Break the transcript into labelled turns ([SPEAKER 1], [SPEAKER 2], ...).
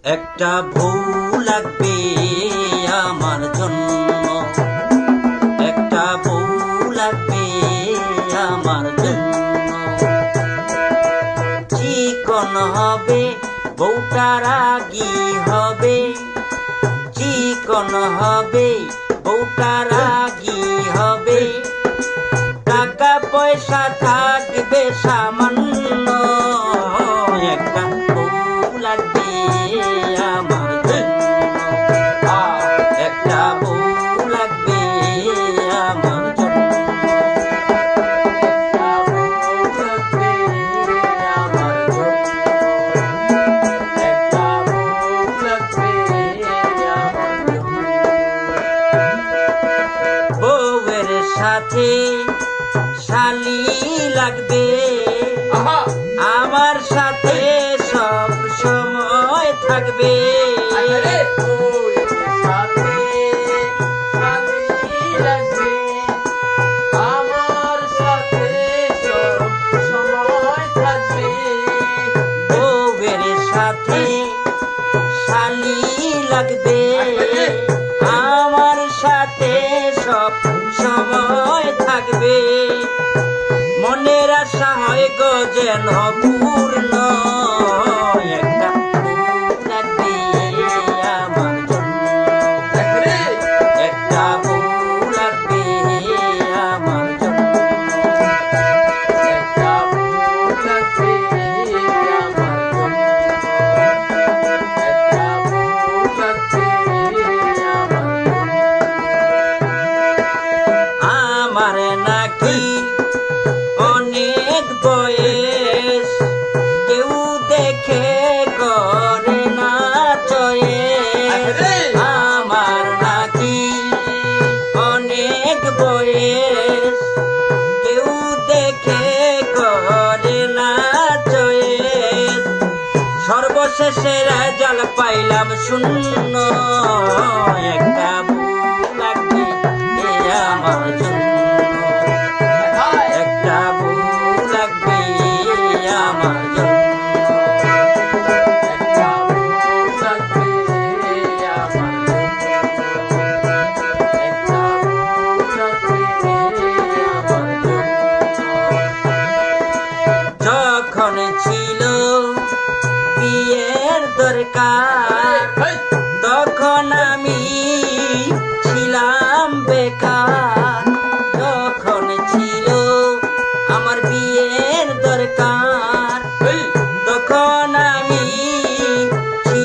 [SPEAKER 1] একটা বউ লাগবে আমার জন্য, একটা বউ লাগবে আমার জন্য। চিকন হবে বউটা রাগী হবে, চিকন হবে বউটা রাগী হবে। টাকা পয়সা থাকবে সামান্য, একটা বউ লাগবে আমার জন্য, একটা বউ লাগবে আমার জন্য, একটা বউ লাগবে আমার জন্য, একটা বউ লাগবে আমার জন্য। বউয়ের সাথে শালি লাগবে, আমার সাথে সব সময় থাকবে। আমার সাথে সব সময় থাকবে। বউয়ের সাথে শালি লাগবে, আমার সাথে সব সময় থাকবে। মনের আশা হয় গো যেন পূর্ণ, একটা বউ লাগবে আমার জন্য, একটা বউ লাগবে আমার জন্য, একটা বউ লাগবে আমার জন্য, একটা বউ লাগবে আমার জন্য। আমার নাকি অনেক বয়স, কেউ দেখে করে না চয়েস। আমার নাকি অনেক বয়স, কেউ দেখে করে না চয়েস। সর্বশেষে রেজাল পাইলাম শূন্য, একটা বউ লাগবে আমার জন্য, একটা বউ লাগবে আমার জন্য, একটা বউ লাগবে আমার জন্য, একটা বউ লাগবে আমার জন্য। যখন ছিল বিয়ের দরকার,